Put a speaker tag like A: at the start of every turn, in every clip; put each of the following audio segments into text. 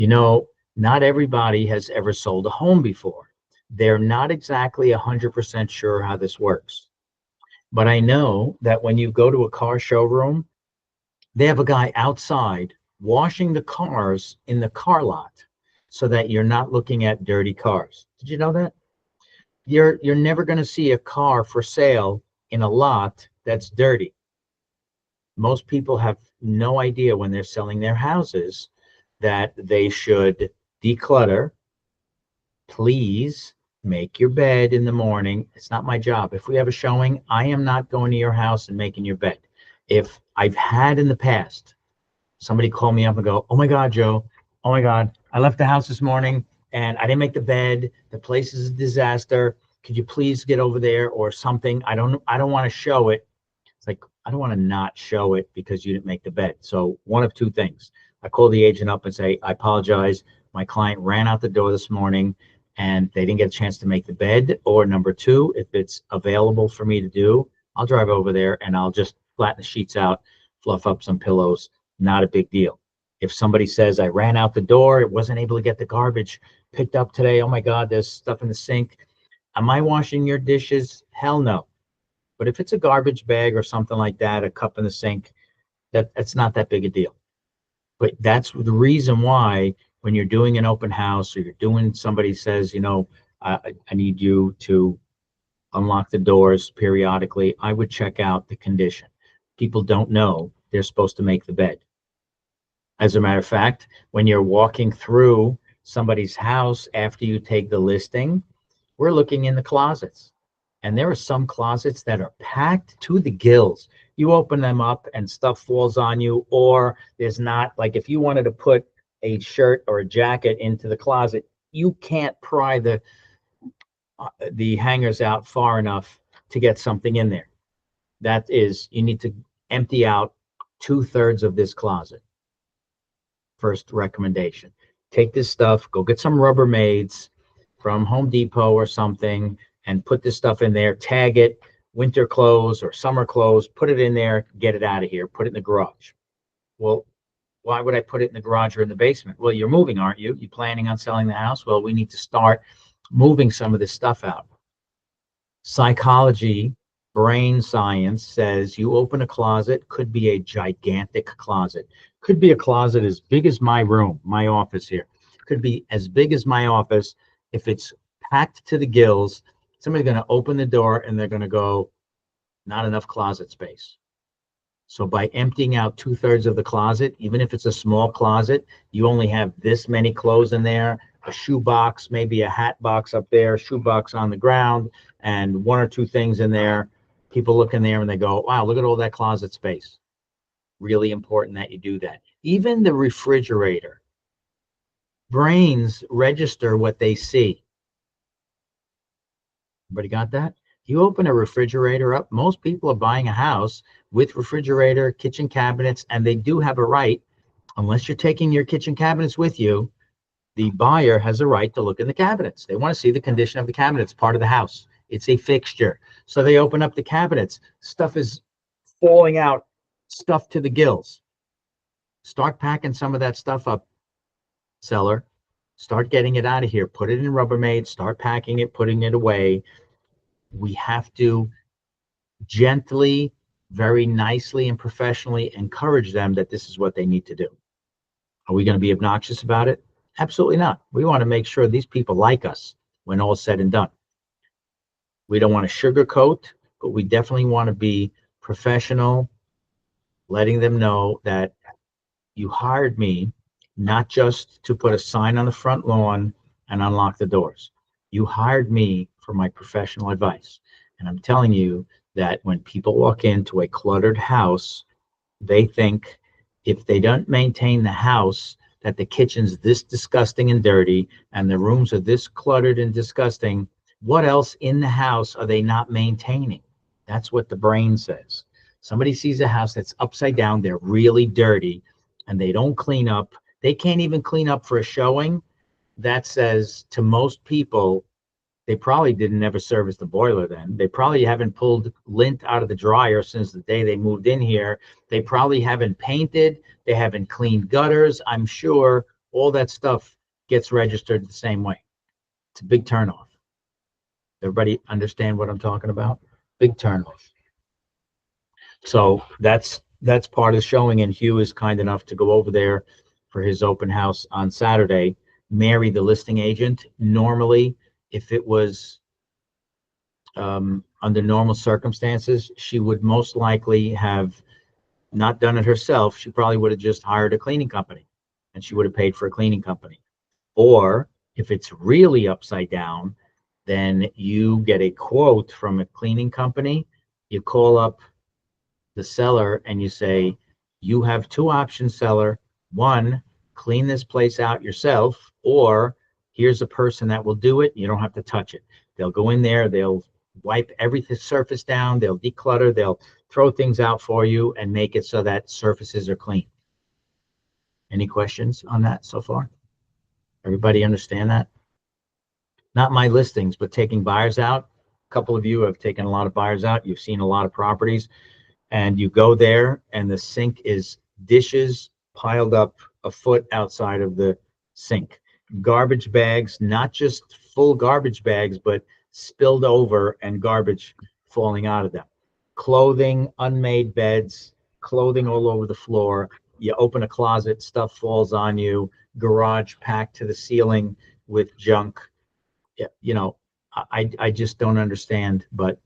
A: You know, not everybody has ever sold a home before. They're not exactly 100% sure how this works. But I know that when you go to a car showroom, they have a guy outside washing the cars in the car lot so that you're not looking at dirty cars. Did you know that? You're never going to see a car for sale in a lot that's dirty. Most people have no idea when they're selling their houses that they should declutter. Please make your bed in the morning. It's not my job. If we have a showing, I am not going to your house and making your bed. If I've had in the past somebody call me up and go, "Oh my God, Joe, oh my God, I left the house this morning and I didn't make the bed. The place is a disaster. Could you please get over there or something? I don't want to show it." It's like, I don't want to not show it because you didn't make the bed. So one of two things. I call the agent up and say, "I apologize. My client ran out the door this morning and they didn't get a chance to make the bed." Or number two, if it's available for me to do, I'll drive over there and I'll just flatten the sheets out, fluff up some pillows. Not a big deal. If somebody says, "I ran out the door, it wasn't able to get the garbage picked up today. Oh my God, there's stuff in the sink. Am I washing your dishes?" Hell no. But if it's a garbage bag or something like that, a cup in the sink, that's not that big a deal. But that's the reason why when you're doing an open house or you're doing, somebody says, I need you to unlock the doors periodically, I would check out the condition. People don't know they're supposed to make the bed. As a matter of fact, when you're walking through somebody's house after you take the listing, we're looking in the closets. And there are some closets that are packed to the gills. You open them up and stuff falls on you, or there's not, like if you wanted to put a shirt or a jacket into the closet, you can't pry the hangers out far enough to get something in there. That is, you need to empty out 2/3 of this closet. First recommendation. Take this stuff, go get some Rubbermaids from Home Depot or something, and put this stuff in there, tag it, winter clothes or summer clothes, put it in there, get it out of here, put it in the garage. Well, why would I put it in the garage or in the basement? Well, you're moving, aren't you? You planning on selling the house? Well, we need to start moving some of this stuff out. Psychology, brain science says you open a closet, could be a gigantic closet, could be a closet as big as my room, my office here, could be as big as my office. If it's packed to the gills, somebody's going to open the door and they're going to go, not enough closet space. So by emptying out 2/3 of the closet, even if it's a small closet, you only have this many clothes in there, a shoe box, maybe a hat box up there, shoe box on the ground, and one or two things in there. People look in there and they go, "Wow, look at all that closet space." Really important that you do that. Even the refrigerator. Brains register what they see. Everybody got that? You open a refrigerator up, most people are buying a house with refrigerator, kitchen cabinets, and they do have a right, unless you're taking your kitchen cabinets with you, the buyer has a right to look in the cabinets. They want to see the condition of the cabinets, part of the house. It's a fixture. So they open up the cabinets. Stuff is falling out, stuff to the gills. Start packing some of that stuff up, seller. Start getting it out of here. Put it in Rubbermaid. Start packing it, putting it away. We have to gently, very nicely and professionally encourage them that this is what they need to do. Are we going to be obnoxious about it? Absolutely not. We want to make sure these people like us when all's said and done. We don't want to sugarcoat, but we definitely want to be professional, letting them know that you hired me not just to put a sign on the front lawn and unlock the doors. You hired me for my professional advice. And I'm telling you that when people walk into a cluttered house, they think if they don't maintain the house, that the kitchen's this disgusting and dirty and the rooms are this cluttered and disgusting, what else in the house are they not maintaining? That's what the brain says. Somebody sees a house that's upside down, they're really dirty, and they don't clean up. They can't even clean up for a showing. That says to most people, they probably didn't ever service the boiler then. They probably haven't pulled lint out of the dryer since the day they moved in here. They probably haven't painted. They haven't cleaned gutters. I'm sure all that stuff gets registered the same way. It's a big turnoff. Everybody understand what I'm talking about? Big turnoff. So that's part of the showing, and Hugh is kind enough to go over there for his open house on Saturday. Mary, the listing agent, normally, if it was under normal circumstances, she would most likely have not done it herself. She probably would have just hired a cleaning company, and she would have paid for a cleaning company. Or if it's really upside down, then you get a quote from a cleaning company. You call up the seller and you say, you have two options, seller. One, clean this place out yourself, or here's a person that will do it. You don't have to touch it. They'll go in there, they'll wipe everything surface down, they'll declutter, they'll throw things out for you and make it so that surfaces are clean. Any questions on that so far? Everybody understand that? Not my listings, but taking buyers out. A couple of you have taken a lot of buyers out. You've seen a lot of properties, and you go there and the sink is dishes piled up a foot outside of the sink. Garbage bags, not just full garbage bags, but spilled over and garbage falling out of them. Clothing, unmade beds, clothing all over the floor. You open a closet, stuff falls on you. Garage packed to the ceiling with junk. You know, I just don't understand, but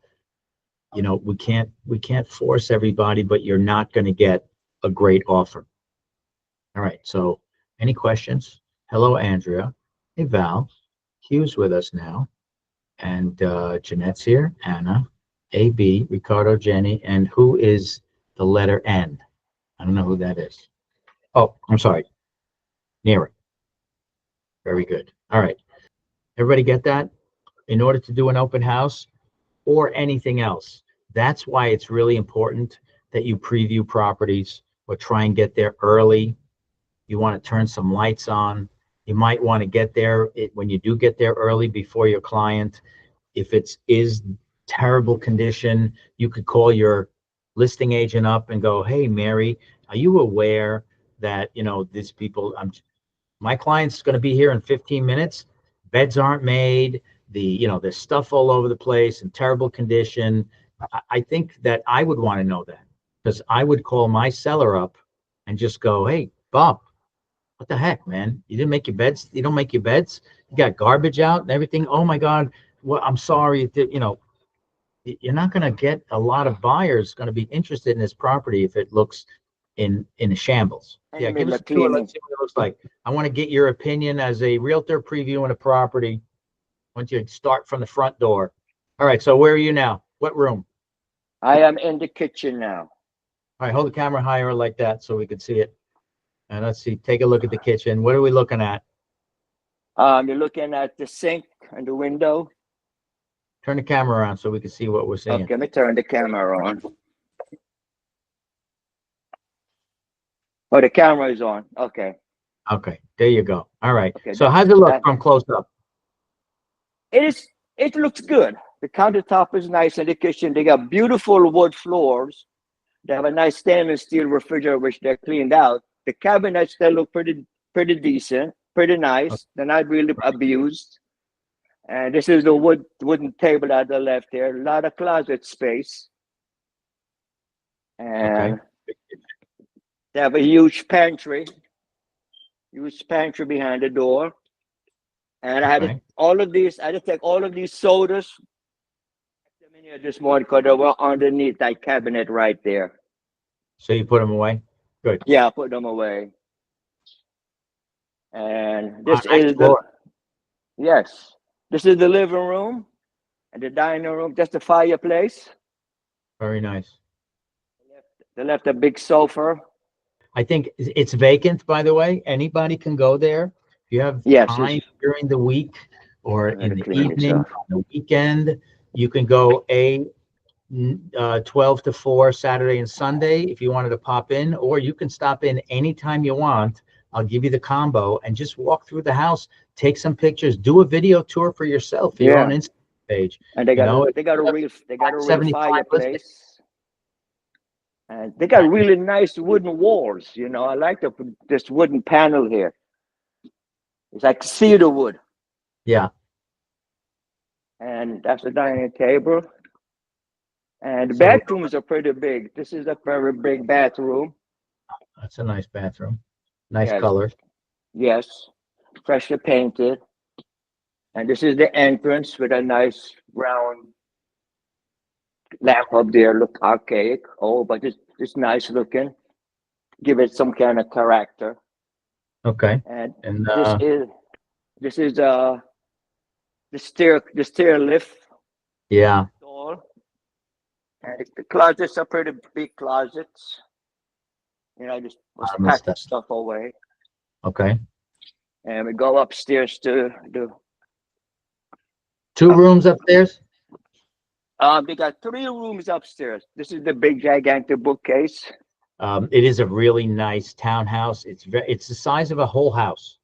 A: you know, we can't force everybody, but you're not going to get a great offer. All right. So any questions? Hello, Andrea. Hey, Val. Hugh's with us now. And Jeanette's here. Anna, AB, Ricardo, Jenny. And who is the letter N? I don't know who that is. Oh, I'm sorry. Nira. Very good. All right. Everybody get that? In order to do an open house or anything else, that's why it's really important that you preview properties or try and get there early. You want to turn some lights on. You might want to get there when you do get there early before your client. If it is terrible condition, you could call your listing agent up and go, hey, Mary, are you aware that, you know, these people, my client's going to be here in 15 minutes. Beds aren't made. There's stuff all over the place in terrible condition. I think that I would want to know that, because I would call my seller up and just go, hey, Bob, what the heck, man? You didn't make your beds. You don't make your beds. You got garbage out and everything. Oh my God. Well, I'm sorry. You're not going to get a lot of buyers going to be interested in this property if it looks in a shambles. Yeah, give us a tour. Let's see what it looks like. I want to get your opinion as a realtor previewing a property. Once you start from the front door. All right, so where are you now? What room?
B: I am in the kitchen now.
A: All right, hold the camera higher like that so we can see it. And let's see, take a look at the kitchen. What are we looking at?
B: You're looking at the sink and the window.
A: Turn the camera around so we can see what we're seeing.
B: Okay, let me turn the camera on. Oh, the camera is on. Okay.
A: Okay, there you go. All right.
B: Okay,
A: so how's it look from close up?
B: It looks good. The countertop is nice in the kitchen. They got beautiful wood floors. They have a nice stainless steel refrigerator, which they're cleaned out. The cabinets, they look pretty decent, pretty nice. Okay. They're not really abused. And this is the wooden table at the left here. A lot of closet space. And they have a huge pantry behind the door. And I had to, I had to take all of these sodas in here this morning because they were underneath that cabinet right there.
A: So you put them away? Good.
B: Yeah, I put them away. And this is this is the living room and the dining room, just the fireplace.
A: Very nice.
B: They left a big sofa.
A: I think it's vacant, by the way. Anybody can go there. If you have time during the week or in the evening, on the weekend, you can go 12 to 4 Saturday and Sunday if you wanted to pop in, or you can stop in anytime you want. I'll give you the combo and just walk through the house, take some pictures, do a video tour for yourself, your own Instagram page.
B: And they got a real fireplace. And they got really nice wooden walls. You know, I like this wooden panel here. It's like cedar wood.
A: Yeah,
B: And that's the dining table. And the
A: so
B: bathrooms are pretty big. This is a very big bathroom.
A: that's a nice bathroom. Nice
B: Yes,
A: color.
B: yes, freshly painted. And this is the entrance with a nice round lamp up there. Look archaic. Oh, but it's nice looking. Give it some kind of character.
A: Okay.
B: And
A: And
B: this is the stair lift
A: yeah,
B: door. And the closets are pretty big closets. I just was
A: I missed
B: packing
A: that.
B: stuff away.
A: Okay.
B: And we go upstairs to the
A: Two
B: uh,
A: rooms upstairs?
B: they got three rooms upstairs. This is the big gigantic bookcase.
A: It is a really nice townhouse. It's the size of a whole house.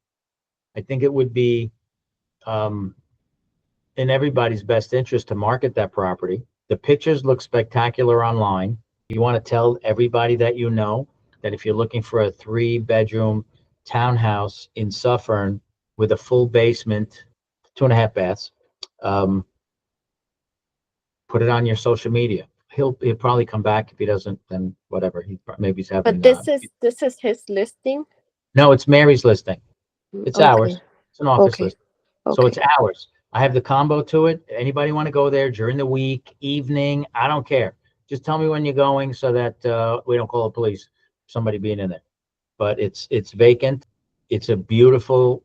A: I think it would be um, in everybody's best interest to market that property. The pictures look spectacular online. You want to tell everybody that you know that if you're looking for a 3-bedroom townhouse in Suffern with a full basement, 2.5 baths, um, put it on your social media. He'll probably come back. If he doesn't, then whatever. Maybe he's
C: But
A: having
C: this is his listing.
A: no, it's Mary's listing. It's
C: Okay.
A: ours. It's an office
C: Okay.
A: listing. So it's
C: Okay.
A: ours. I have the combo to it. Anybody want to go there during the week, evening? I don't care. Just tell me when you're going so that we don't call the police. Somebody being in there. But it's vacant. It's a beautiful,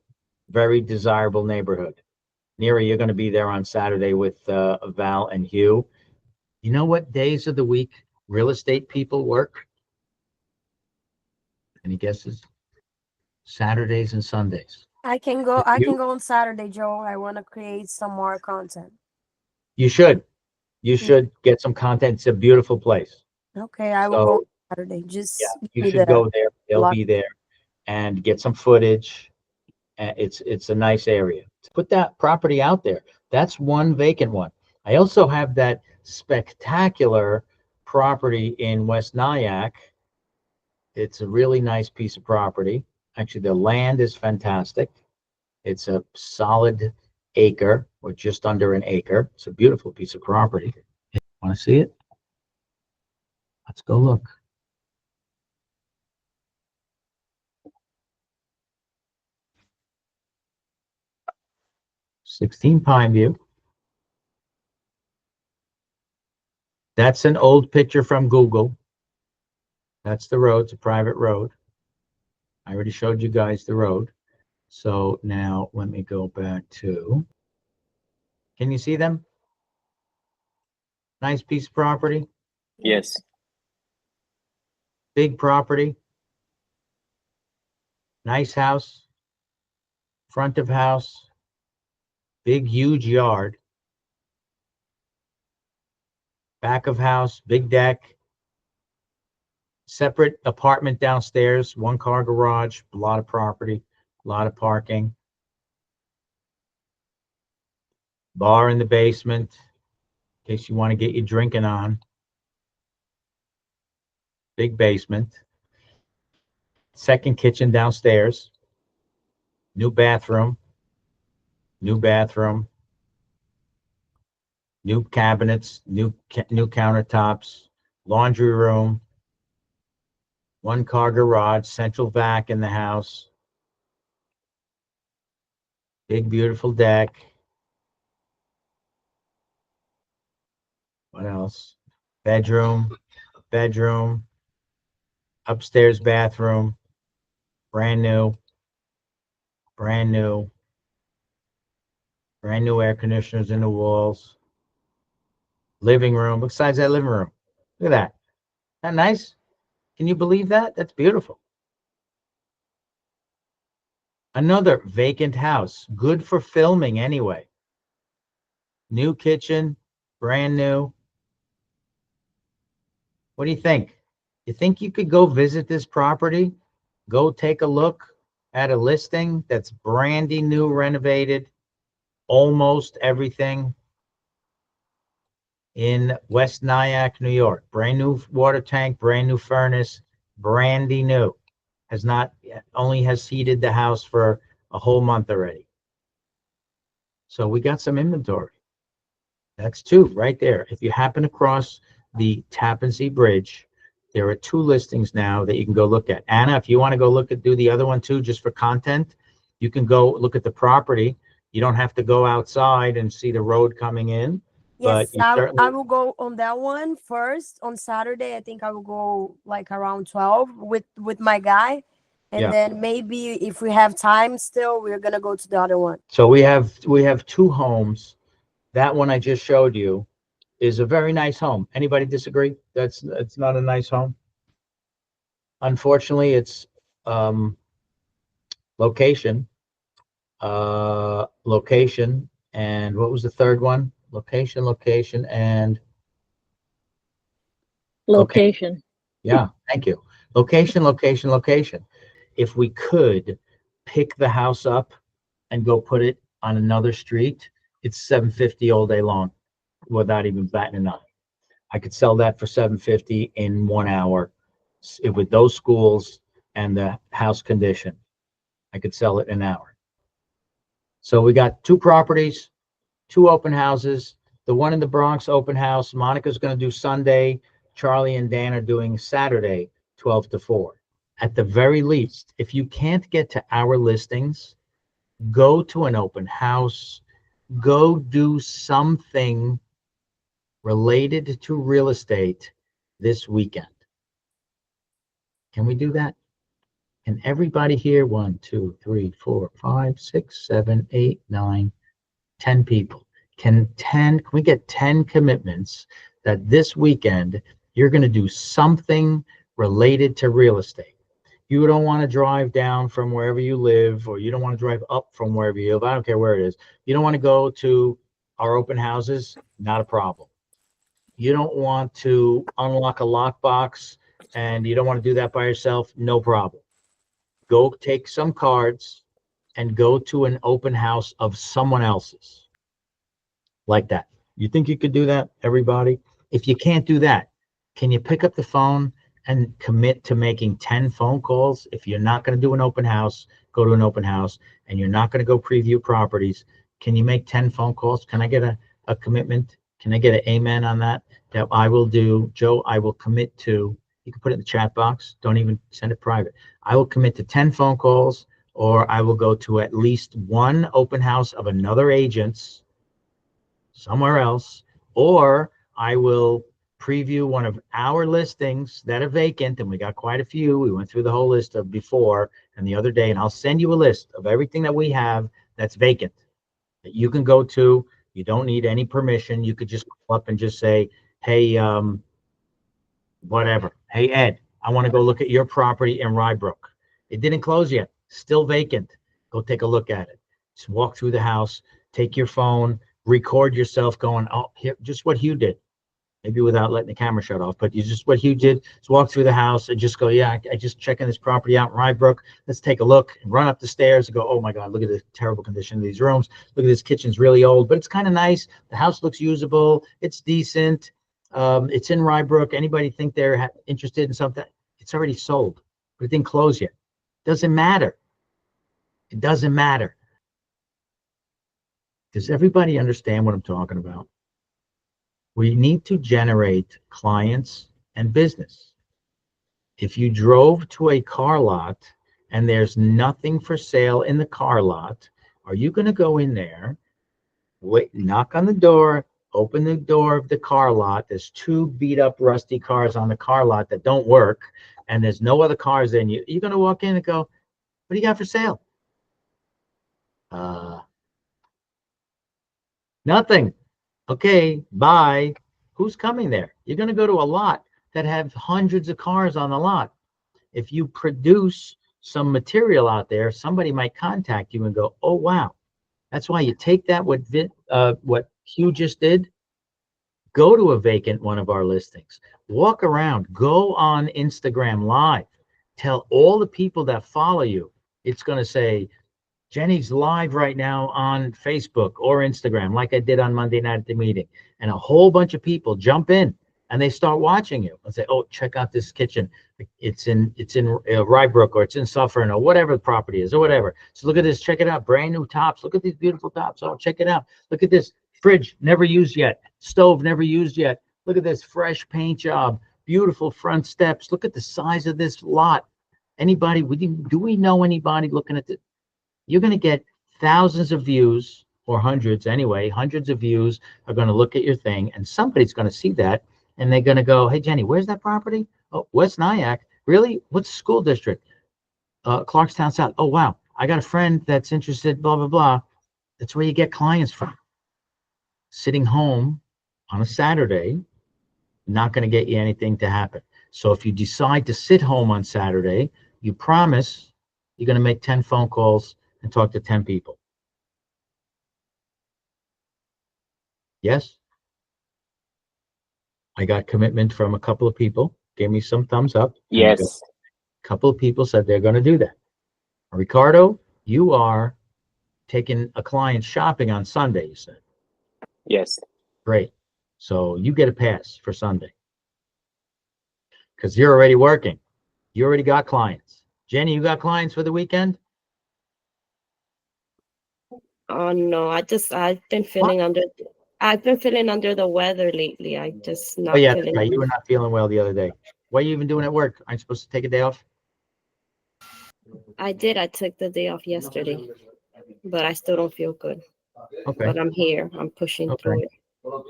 A: very desirable neighborhood. Neri, you're going to be there on Saturday with Val and Hugh. You know what days of the week real estate people work? Any guesses? Saturdays and Sundays.
C: I can go.
A: If
C: I
A: you
C: can go on Saturday, Joe. I want to create some more content.
A: you should you
C: Mm,
A: should get some content. It's a beautiful place.
C: Okay, I will go on
A: So
C: Saturday.
A: yeah,
C: Just give
A: you
C: me
A: should
C: the
A: go there. They'll
C: block.
A: be there and get some footage. And it's a nice area. To put that property out there. That's one vacant one. I also have that spectacular property in West Nyack. It's a really nice piece of property. Actually, the land is fantastic. It's a solid acre or just under an acre. It's a beautiful piece of property. Want to see it? Let's go look. 16 Pineview. That's an old picture from Google. That's the road. It's a private road. I already showed you guys the road. So now let me go back to, can you see them? Nice piece of property,
D: Yes.
A: big property, nice house, front of house, big, huge yard, back of house, big deck, separate apartment downstairs, 1-car garage, a lot of property, a lot of parking, bar in the basement, in case you want to get your drinking on, big basement, second kitchen downstairs, new bathroom, new bathroom, new cabinets, new countertops, laundry room, 1-car garage, central vac in the house, big beautiful deck. What else? Bedroom, bedroom, upstairs bathroom, brand new, brand new, brand new air conditioners in the walls. Living room. What size is that living room? Look at that. Isn't that nice? Can you believe that? That's beautiful. Another vacant house. Good for filming anyway. New kitchen, brand new. What do you think? You think you could go visit this property? Go take a look at a listing that's brandy new, renovated, almost everything in West Nyack, New York. Brand new water tank, brand new furnace, brandy new. Has not only has heated the house for a whole month already. So we got some inventory. That's two right there. If you happen across the Tappan Zee Bridge, there are two listings now that you can go look at. Anna, if you want to go look at, do the other one too, just for content, you can go look at the property. You don't have to go outside and see the road coming in, but
C: Yes,
A: you
C: I
A: certainly,
C: will go on that one first on Saturday. I think I will go like around 12 with my guy. And
A: yeah.
C: then maybe if we have time still, we're gonna go to the other one.
A: So we have two homes. That one I just showed you is a very nice home. Anybody disagree? That's not a nice home. Unfortunately, it's um, location, location, and what was the third one? Location, location, and location.
D: Location.
A: Yeah, thank you. Location, location, location. If we could pick the house up and go put it on another street, it's 750 all day long without even batting an eye. I could sell that for 750 in 1 hour with those schools and the house condition. I could sell it in an hour. So we got two properties, two open houses. The one in the Bronx open house, Monica's going to do Sunday. Charlie and Dan are doing Saturday, 12 to 4. At the very least, if you can't get to our listings, go to an open house, go do something related to real estate this weekend. Can we do that? Can everybody here? 1, 2, 3, 4, 5, 6, 7, 8, 9, 10 people. Can we get 10 commitments that this weekend you're going to do something related to real estate? You don't want to drive down from wherever you live, or you don't want to drive up from wherever you live. I don't care where it is. You don't want to go to our open houses, not a problem. You don't want to unlock a lockbox and you don't want to do that by yourself, no problem. Go take some cards and go to an open house of someone else's like that. You think you could do that, everybody? If you can't do that, can you pick up the phone and commit to making 10 phone calls? If you're not going to do an open house, go to an open house, and you're not going to go preview properties, can you make 10 phone calls? Can I get a commitment? Can I get an amen on that? That I will do, Joe, I will commit to, you can put it in the chat box. Don't even send it private. I will commit to 10 phone calls, or I will go to at least one open house of another agent's somewhere else, or I will preview one of our listings that are vacant, and we got quite a few. We went through the whole list of before and the other day, and I'll send you a list of everything that we have that's vacant that you can go to. You don't need any permission. You could just call up and just say, hey, whatever. Hey, Ed, I want to go look at your property in Rybrook. It didn't close yet. Still vacant. Go take a look at it. Just walk through the house, take your phone, record yourself going, oh, here, just what Hugh did. Maybe without letting the camera shut off, but you just what Hugh did is walk through the house and just go, yeah, I just checking this property out in Rybrook. Let's take a look and run up the stairs and go, oh my God, look at the terrible condition of these rooms. Look at this kitchen's really old, but it's kind of nice. The house looks usable. It's decent. It's in Rybrook. Anybody think they're interested in something? It's already sold, but it didn't close yet. Doesn't matter. It doesn't matter. Does everybody understand what I'm talking about? We need to generate clients and business. If you drove to a car lot and there's nothing for sale in the car lot, are you going to go in there, wait, knock on the door, open the door of the car lot? There's two beat up rusty cars on the car lot that don't work, and there's no other cars in you. You're going to walk in and go, what do you got for sale? Nothing. Okay, bye. Who's coming there? You're going to go to a lot that have hundreds of cars on the lot. If you produce some material out there, somebody might contact you and go, oh, wow. That's why you take that, what Hugh just did, go to a vacant one of our listings, walk around, go on Instagram Live, tell all the people that follow you. It's going to say, Jenny's live right now on Facebook or Instagram, like I did on Monday night at the meeting. And a whole bunch of people jump in and they start watching you and say, "Oh, check out this kitchen. It's in Rybrook, or it's in Suffern, or whatever the property is, or whatever. So look at this. Check it out. Brand new tops. Look at these beautiful tops. Oh, check it out. Look at this fridge, never used yet. Stove, never used yet. Look at this fresh paint job. Beautiful front steps. Look at the size of this lot. Anybody? Do we know anybody looking at this? You're going to get thousands of views, or hundreds anyway. Hundreds of views are going to look at your thing, and somebody's going to see that, and they're going to go, "Hey, Jenny, where's that property? Oh, West Nyack. Really? What's the school district? Clarkstown South. Oh, wow. I got a friend that's interested, blah, blah, blah." That's where you get clients from. Sitting home on a Saturday, not going to get you anything to happen. So if you decide to sit home on Saturday, you promise you're going to make 10 phone calls and talk to 10 people. Yes? I got commitment from a couple of people, gave me some thumbs up.
B: Yes.
A: A couple of people said they're going to do that. Ricardo, you are taking a client shopping on Sunday, you said.
B: Yes.
A: Great. So you get a pass for Sunday, because you're already working. You already got clients. Jenny, you got clients for the weekend?
D: Oh no, I've been feeling under the weather lately. I just not
A: Oh yeah,
D: feeling
A: right. You were not feeling well the other day. What are you even doing at work? Aren't you supposed to take a day off?
D: I took the day off yesterday, but I still don't feel good.
A: Okay.
D: But I'm here. I'm pushing through it.
A: All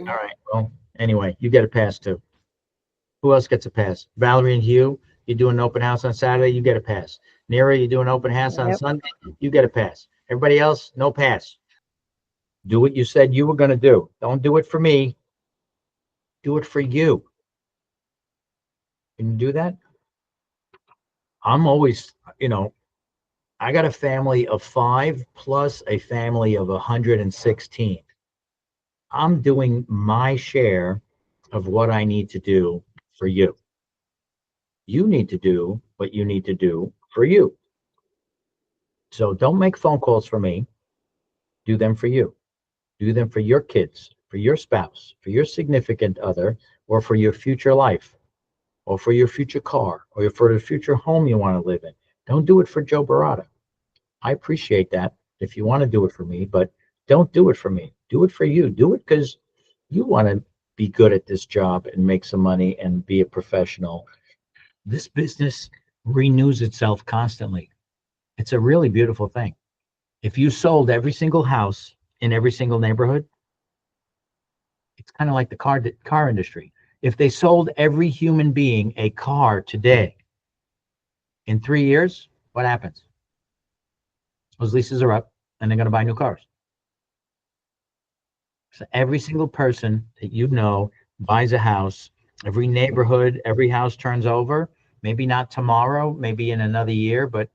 A: right. Well, anyway, you get a pass too. Who else gets a pass? Valerie and Hugh, you do an open house on Saturday, you get a pass. Nira, you do an open house on
C: Yep.
A: Sunday, you get a pass. Everybody else, no pass. Do what you said you were going to do. Don't do it for me. Do it for you. Can you do that? I'm always, I got a family of 5 plus a family of 116. I'm doing my share of what I need to do for you. You need to do what you need to do for you. So don't make phone calls for me. Do them for you. Do them for your kids, for your spouse, for your significant other, or for your future life, or for your future car, or for the future home you want to live in. Don't do it for Joe Barata. I appreciate that if you want to do it for me, but don't do it for me. Do it for you. Do it because you want to be good at this job and make some money and be a professional. This business renews itself constantly. It's a really beautiful thing. If you sold every single house in every single neighborhood, it's kind of like the car industry. If they sold every human being a car today, in 3 years, what happens? Those leases are up and they're going to buy new cars. So every single person that you know buys a house, every neighborhood, every house turns over, maybe not tomorrow, maybe in another year, but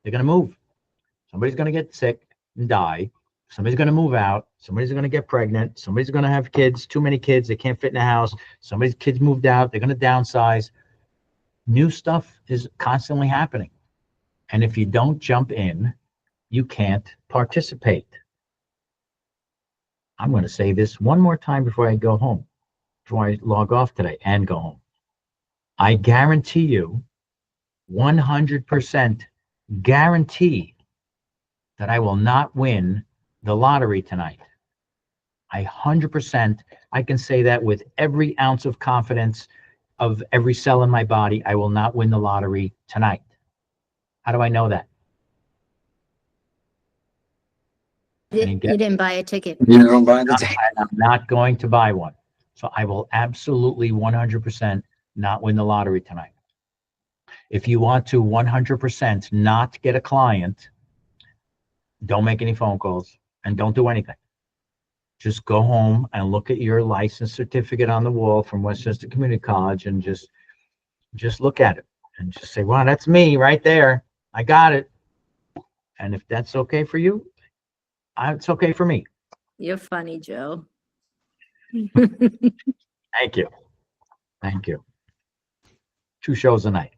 A: they're going to move. Somebody's going to get sick and die. Somebody's going to move out. Somebody's going to get pregnant. Somebody's going to have kids, too many kids. They can't fit in a house. Somebody's kids moved out. They're going to downsize. New stuff is constantly happening. And if you don't jump in, you can't participate. I'm going to say this one more time before I go home, before I log off today and go home. I guarantee you, 100% guarantee that I will not win the lottery tonight. 100%, I can say that with every ounce of confidence of every cell in my body. I will not win the lottery tonight. How do I know that?
E: You didn't buy a ticket.
F: You don't buy the ticket.
A: I'm not going to buy one. So I will absolutely 100% not win the lottery tonight. If you want to 100% not get a client, don't make any phone calls and don't do anything. Just go home and look at your license certificate on the wall from Westchester Community College and just look at it and just say, wow, that's me right there. I got it. And if that's okay for you, it's okay for me.
E: You're funny, Joe.
A: Thank you. Thank you. 2 shows a night.